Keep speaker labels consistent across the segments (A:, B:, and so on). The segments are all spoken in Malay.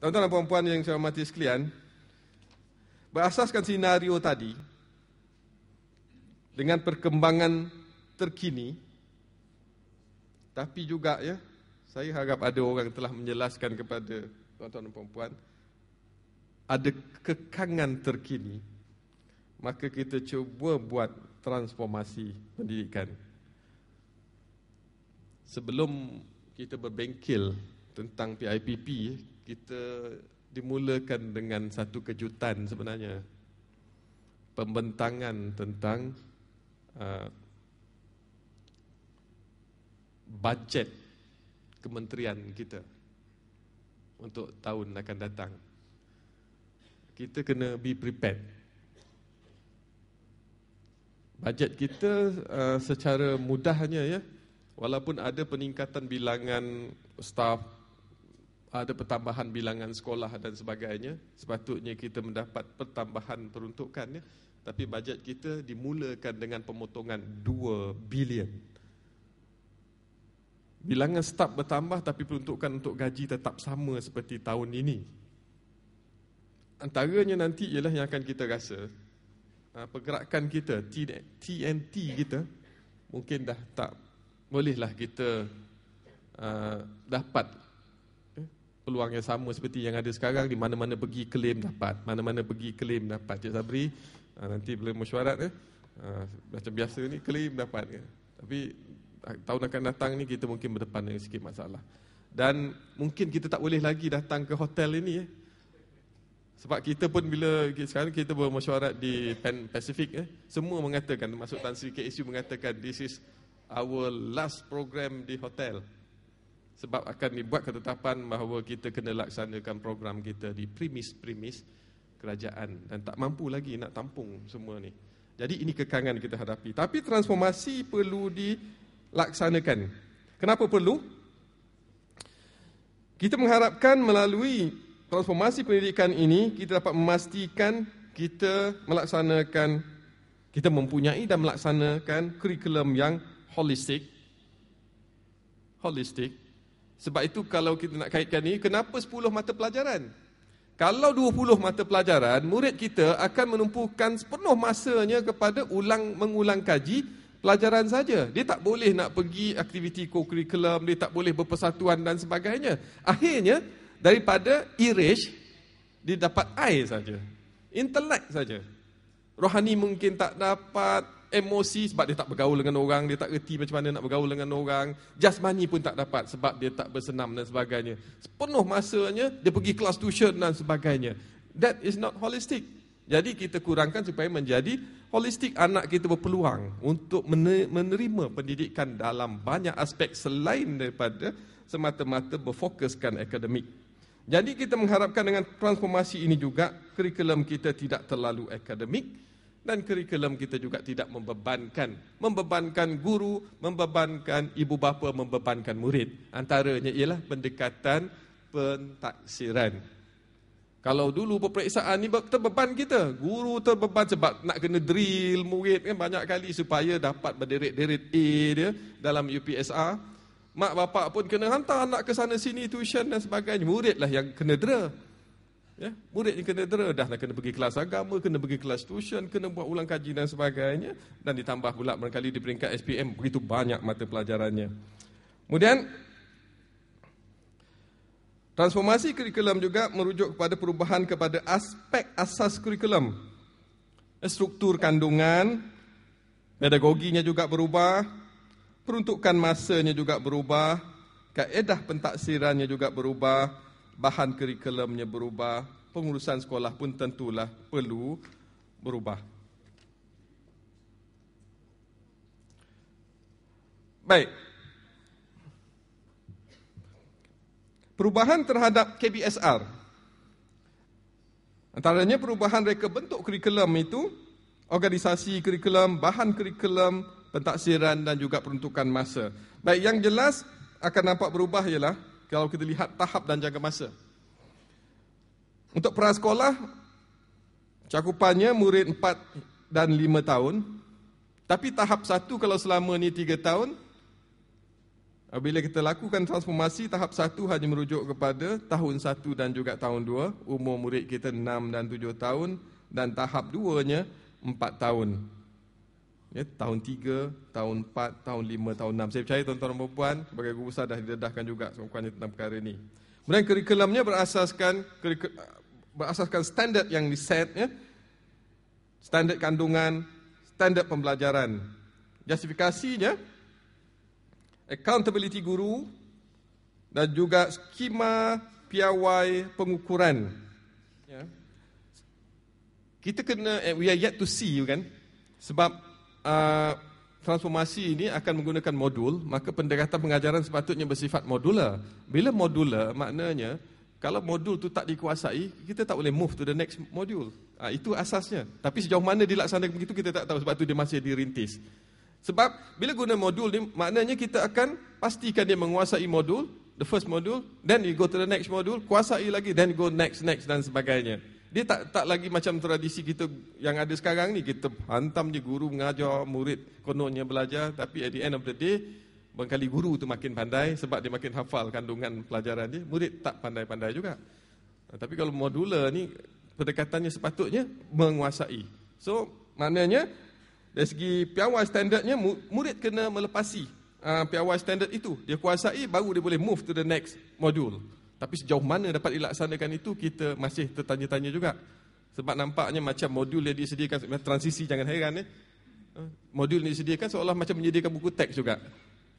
A: Tuan-tuan dan puan-puan yang saya hormati sekalian, berasaskan senario tadi, dengan perkembangan terkini, tapi juga saya harap ada orang telah menjelaskan kepada tuan-tuan dan puan-puan, ada kekangan terkini, maka kita cuba buat transformasi pendidikan. Sebelum kita berbengkel tentang PIPP, kita dimulakan dengan satu kejutan sebenarnya. Pembentangan tentang bajet kementerian kita untuk tahun akan datang. Kita kena be prepared. Bajet kita secara mudahnya walaupun ada peningkatan bilangan staf, ada pertambahan bilangan sekolah dan sebagainya, sepatutnya kita mendapat pertambahan peruntukan, tapi bajet kita dimulakan dengan pemotongan 2 bilion. Bilangan staf bertambah tapi peruntukan untuk gaji tetap sama seperti tahun ini. Antaranya nanti ialah yang akan kita rasa pergerakan kita, TNT kita, mungkin dah tak bolehlah kita dapat peluang yang sama seperti yang ada sekarang. Di mana-mana pergi claim dapat, mana-mana pergi claim dapat. Cik Sabri, nanti bila mesyuarat macam biasa ni claim dapat. Tapi tahun akan datang ni kita mungkin berdepan dengan sikit masalah. Dan mungkin kita tak boleh lagi datang ke hotel ini sebab kita pun bila sekarang kita bermesyuarat di Pan Pacific, semua mengatakan, termasuk Tan Sri KSU mengatakan this is our last program di hotel. Sebab akan dibuat ketetapan bahawa kita kena laksanakan program kita di premis kerajaan dan tak mampu lagi nak tampung semua ni. Jadi ini kekangan kita hadapi. Tapi transformasi perlu dilaksanakan. Kenapa perlu? Kita mengharapkan melalui transformasi pendidikan ini, kita dapat memastikan kita mempunyai dan melaksanakan kurikulum yang holistik. Sebab itu kalau kita nak kaitkan ni, kenapa 10 mata pelajaran? Kalau 20 mata pelajaran, murid kita akan menumpukan sepenuh masanya kepada mengulang kaji pelajaran saja. Dia tak boleh nak pergi aktiviti co-curriculum, dia tak boleh berpersatuan dan sebagainya. Akhirnya, daripada erase, dia dapat air saja. Intelek saja. Rohani mungkin tak dapat, emosi sebab dia tak bergaul dengan orang, dia tak reti macam mana nak bergaul dengan orang. Jasmani pun tak dapat sebab dia tak bersenam dan sebagainya. Sepenuh masanya, dia pergi kelas tuition dan sebagainya. That is not holistic. Jadi kita kurangkan supaya menjadi holistik. Anak kita berpeluang untuk menerima pendidikan dalam banyak aspek selain daripada semata-mata berfokuskan akademik. Jadi kita mengharapkan dengan transformasi ini juga, kurikulum kita tidak terlalu akademik dan kurikulum kita juga tidak membebankan guru, membebankan ibu bapa, membebankan murid. Antaranya ialah pendekatan pentaksiran. Kalau dulu peperiksaan ni terbeban kita, guru terbeban sebab nak kena drill murid kan banyak kali supaya dapat berderet-deret A dia dalam UPSR. Mak bapak pun kena hantar anak ke sana sini tuition dan sebagainya. Muridlah yang kena dera. Murid yang kena dera. Dah kena pergi kelas agama, kena pergi kelas tuition, kena buat ulang kaji dan sebagainya. Dan ditambah pula barangkali di peringkat SPM begitu banyak mata pelajarannya. Kemudian transformasi kurikulum juga merujuk kepada perubahan kepada aspek asas kurikulum. Struktur kandungan, pedagoginya juga berubah. Peruntukan masanya juga berubah, kaedah pentaksirannya juga berubah, bahan kurikulumnya berubah, pengurusan sekolah pun tentulah perlu berubah. Baik. Perubahan terhadap KBSR. Antaranya perubahan reka bentuk kurikulum itu, organisasi kurikulum, bahan kurikulum, pentaksiran dan juga peruntukan masa. Baik, yang jelas akan nampak berubah ialah kalau kita lihat tahap dan jangka masa. Untuk prasekolah, cakupannya murid 4 dan 5 tahun. Tapi tahap 1 kalau selama ni 3 tahun, Bila kita lakukan transformasi, tahap 1 hanya merujuk kepada tahun 1 dan juga tahun 2. Umur murid kita 6 dan 7 tahun. Dan tahap 2-nya 4 tahun. Ya, tahun 3, tahun 4, tahun 5, tahun 6. Saya percaya tuan-tuan dan puan sebagai guru besar dah didedahkan juga sekurang-kurangnya tentang perkara ini. Kemudian kurikulumnya berasaskan standard yang diset, ya. Standard kandungan, standard pembelajaran. Justifikasinya, accountability guru dan juga skema piawai pengukuran. Ya. Kita kena, we are yet to see, kan? Sebab transformasi ini akan menggunakan modul, maka pendekatan pengajaran sepatutnya bersifat modular. Bila modular, maknanya kalau modul tu tak dikuasai, kita tak boleh move to the next module. Itu asasnya. Tapi sejauh mana dilaksanakan begitu kita tak tahu, sebab tu dia masih dirintis. Sebab bila guna modul ni, maknanya kita akan pastikan dia menguasai modul, the first module, then you go to the next module, kuasai lagi, then go next dan sebagainya. Dia tak lagi macam tradisi kita yang ada sekarang ni, kita hantam je guru mengajar, murid kononnya belajar, tapi at the end of the day, barangkali guru tu makin pandai sebab dia makin hafal kandungan pelajaran dia, murid tak pandai-pandai juga. Tapi kalau modular ni, pendekatannya sepatutnya menguasai. So, maknanya, dari segi piawai standardnya, murid kena melepasi piawai standard itu. Dia kuasai, baru dia boleh move to the next module. Tapi sejauh mana dapat dilaksanakan itu, kita masih tertanya-tanya juga. Sebab nampaknya macam modul yang disediakan, transisi jangan heran. Modul yang disediakan seolah macam menyediakan buku teks juga.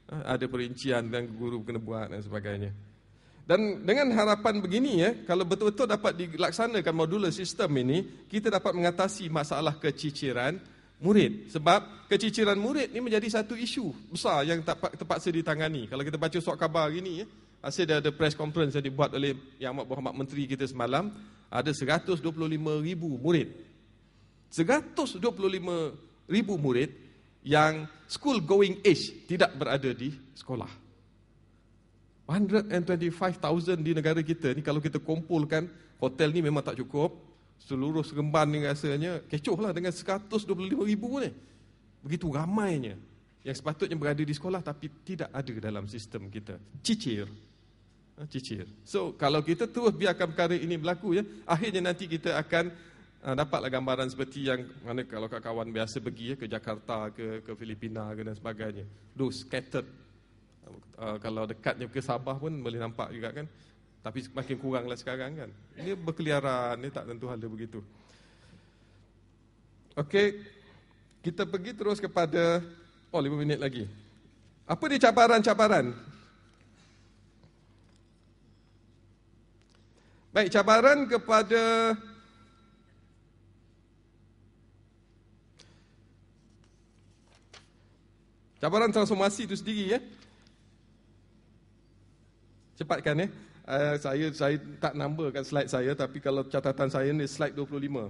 A: Ada perincian dan guru kena buat dan sebagainya. Dan dengan harapan begini, kalau betul-betul dapat dilaksanakan modular sistem ini, kita dapat mengatasi masalah keciciran murid. Sebab keciciran murid ni menjadi satu isu besar yang terpaksa ditangani. Kalau kita baca surat khabar hari ni, hasil ada press conference yang dibuat oleh Yang Amat Berhormat Menteri kita semalam, ada 125,000 murid. 125,000 murid yang school going age tidak berada di sekolah. 125,000 di negara kita ni, kalau kita kumpulkan, hotel ni memang tak cukup. Seluruh Seremban ni rasanya kecoh lah dengan 125,000 ni. Begitu ramainya yang sepatutnya berada di sekolah tapi tidak ada dalam sistem kita. Cicir. So, kalau kita terus biarkan perkara ini berlaku, akhirnya nanti kita akan dapatlah gambaran seperti yang mana kalau kawan biasa pergi ke Jakarta, ke Filipina dan sebagainya. Scattered. Kalau dekatnya ke Sabah pun boleh nampak juga, kan. Tapi makin kuranglah sekarang, kan. Ini berkeliaran, ini tak tentu hala begitu. Okey, kita pergi terus kepada 5 minit lagi. Apa dia cabaran-cabaran? Baik, cabaran kepada cabaran transformasi itu sendiri, Cepatkan, Saya tak numberkan slide saya, tapi kalau catatan saya ni slide 25.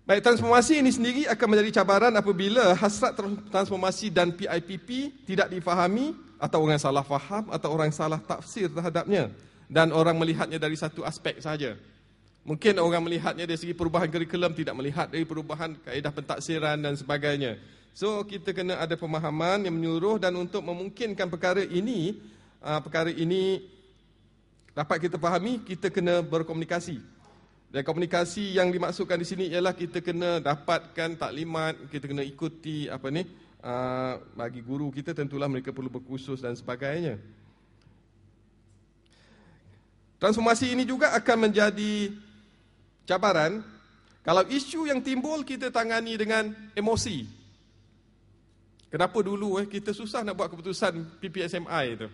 A: Baik, transformasi ini sendiri akan menjadi cabaran apabila hasrat transformasi dan PIPP tidak difahami, atau orang salah faham, atau orang salah tafsir terhadapnya, dan orang melihatnya dari satu aspek sahaja. Mungkin orang melihatnya dari segi perubahan kurikulum, tidak melihat dari perubahan kaedah pentaksiran dan sebagainya. So, kita kena ada pemahaman yang menyeluruh, dan untuk memungkinkan perkara ini dapat kita fahami, kita kena berkomunikasi. Dan komunikasi yang dimaksudkan di sini ialah kita kena dapatkan taklimat, kita kena ikuti bagi guru kita tentulah mereka perlu berkursus dan sebagainya. Transformasi ini juga akan menjadi cabaran kalau isu yang timbul kita tangani dengan emosi. Kenapa dulu kita susah nak buat keputusan PPSMI itu?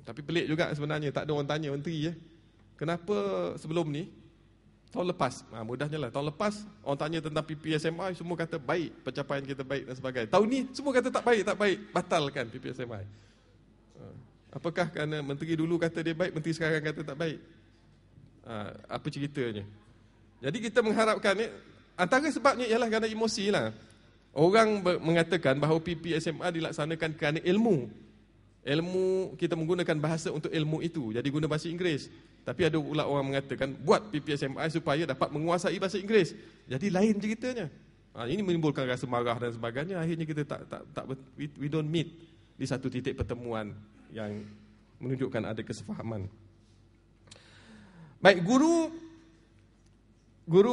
A: Tapi pelik juga sebenarnya, tak ada orang tanya menteri. Kenapa sebelum ni, tahun lepas, mudahnya lah, tahun lepas orang tanya tentang PPSMI, semua kata baik, pencapaian kita baik dan sebagainya. Tahun ni semua kata tak baik, batalkan PPSMI. Apakah kerana menteri dulu kata dia baik, menteri sekarang kata tak baik? Apa ceritanya? Jadi kita mengharapkan, antara sebabnya ialah kerana emosi lah. Orang mengatakan bahawa PPSMI dilaksanakan kerana ilmu. Ilmu, kita menggunakan bahasa untuk ilmu itu, jadi guna bahasa Inggeris. Tapi ada pula orang mengatakan buat PPSMI supaya dapat menguasai bahasa Inggeris. Jadi lain ceritanya. Ini menimbulkan rasa marah dan sebagainya. Akhirnya kita we don't meet. di satu titik pertemuan yang menunjukkan ada kesefahaman. Baik, guru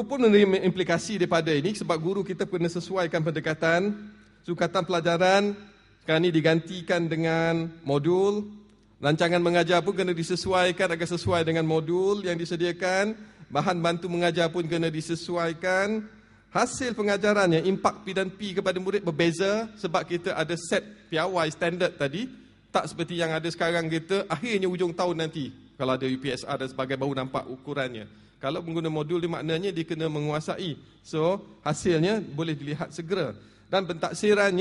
A: pun menerima implikasi daripada ini, sebab guru kita kena sesuaikan pendekatan. Sukatan pelajaran sekarang ini digantikan dengan modul. Rancangan mengajar pun kena disesuaikan agar sesuai dengan modul yang disediakan. Bahan bantu mengajar pun kena disesuaikan. Hasil pengajarannya, impak P dan P kepada murid berbeza sebab kita ada set piawai standard tadi. Tak seperti yang ada sekarang kita, akhirnya ujung tahun nanti, kalau ada UPSR dan sebagainya baru nampak ukurannya. Kalau menggunakan modul ni maknanya dia kena menguasai. So, hasilnya boleh dilihat segera. Dan pentaksiran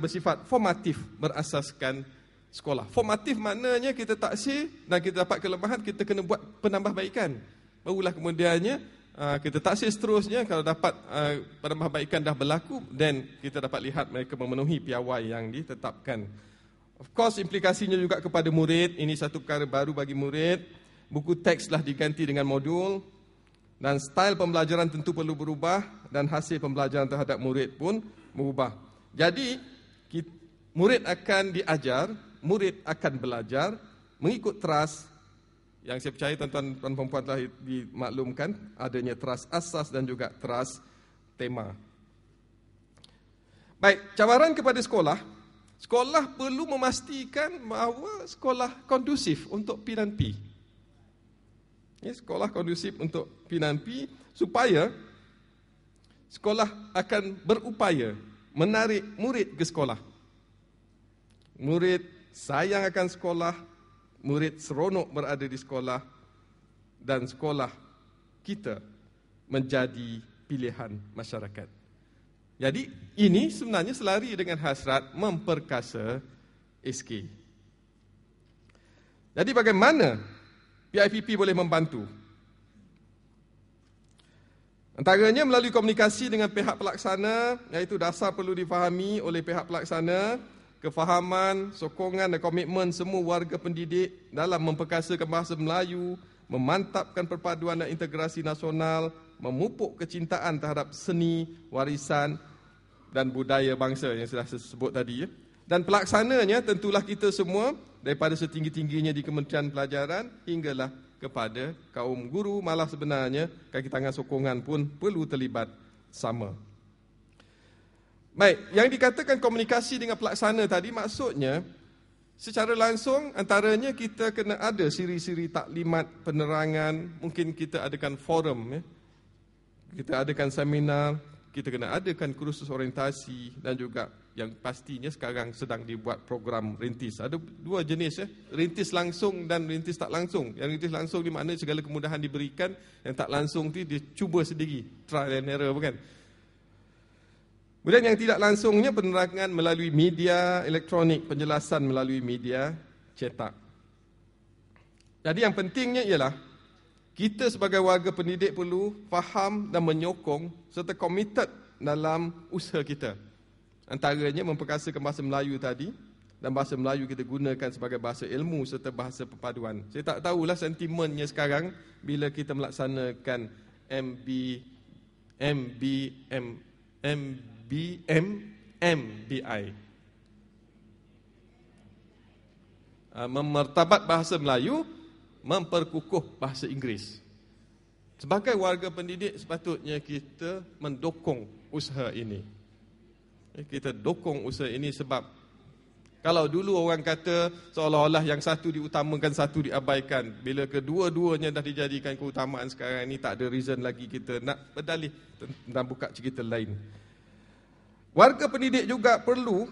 A: bersifat formatif berasaskan sekolah. Formatif maknanya kita taksir dan kita dapat kelemahan, kita kena buat penambahbaikan. Barulah kemudiannya kita taksir seterusnya, kalau dapat penambahbaikan dah berlaku, then kita dapat lihat mereka memenuhi piawai yang ditetapkan. Of course, implikasinya juga kepada murid. Ini satu perkara baru bagi murid. Buku teks telah diganti dengan modul. Dan style pembelajaran tentu perlu berubah. Dan hasil pembelajaran terhadap murid pun berubah. Jadi, murid akan diajar, murid akan belajar mengikut teras. Yang saya percaya tuan-tuan dan puan-puan telah dimaklumkan, adanya teras asas dan juga teras tema. Baik, cabaran kepada sekolah. Sekolah perlu memastikan bahawa sekolah kondusif untuk P dan P. Sekolah kondusif untuk P dan P supaya sekolah akan berupaya menarik murid ke sekolah. Murid sayang akan sekolah, murid seronok berada di sekolah, dan sekolah kita menjadi pilihan masyarakat. Jadi, ini sebenarnya selari dengan hasrat memperkasa SK. Jadi, bagaimana PIPP boleh membantu? Antaranya melalui komunikasi dengan pihak pelaksana, iaitu dasar perlu difahami oleh pihak pelaksana, kefahaman, sokongan dan komitmen semua warga pendidik dalam memperkasakan bahasa Melayu, memantapkan perpaduan dan integrasi nasional, memupuk kecintaan terhadap seni, warisan dan budaya bangsa yang sudah saya sebut tadi. Dan pelaksananya tentulah kita semua, daripada setinggi-tingginya di Kementerian Pelajaran hinggalah kepada kaum guru, malah sebenarnya kaki tangan sokongan pun perlu terlibat sama. Baik, yang dikatakan komunikasi dengan pelaksana tadi maksudnya secara langsung antaranya kita kena ada siri-siri taklimat, penerangan, mungkin kita adakan forum, kita adakan seminar, kita kena adakan kursus orientasi dan juga yang pastinya sekarang sedang dibuat program rintis. Ada dua jenis, rintis langsung dan rintis tak langsung. Yang rintis langsung di mana segala kemudahan diberikan, yang tak langsung tu dia cuba sendiri, trial and error, bukan? Kemudian yang tidak langsungnya penerangan melalui media elektronik, penjelasan melalui media cetak. Jadi yang pentingnya ialah kita sebagai warga pendidik perlu faham dan menyokong serta komited dalam usaha kita. Antaranya memperkasakan bahasa Melayu tadi, dan bahasa Melayu kita gunakan sebagai bahasa ilmu serta bahasa perpaduan. Saya tak tahulah sentimennya sekarang bila kita melaksanakan MBI. Memertabat bahasa Melayu, memperkukuh bahasa Inggeris. Sebagai warga pendidik sepatutnya kita mendukung usaha ini. Kita dukung usaha ini sebab kalau dulu orang kata seolah-olah yang satu diutamakan, satu diabaikan. Bila kedua-duanya dah dijadikan keutamaan sekarang ini, tak ada reason lagi kita nak berdalih dan buka cerita lain. Warga pendidik juga perlu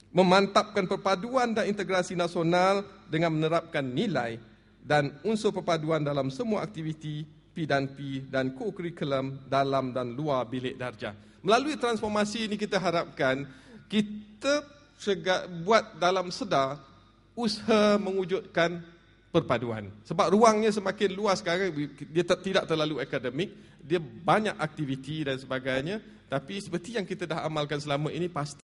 A: memantapkan perpaduan dan integrasi nasional dengan menerapkan nilai dan unsur perpaduan dalam semua aktiviti P dan co-curriculum dalam dan luar bilik darjah. Melalui transformasi ini kita harapkan kita buat dalam sedar usaha mewujudkan perpaduan. Sebab ruangnya semakin luas sekarang, dia tidak terlalu akademik, dia banyak aktiviti dan sebagainya, tapi seperti yang kita dah amalkan selama ini pasti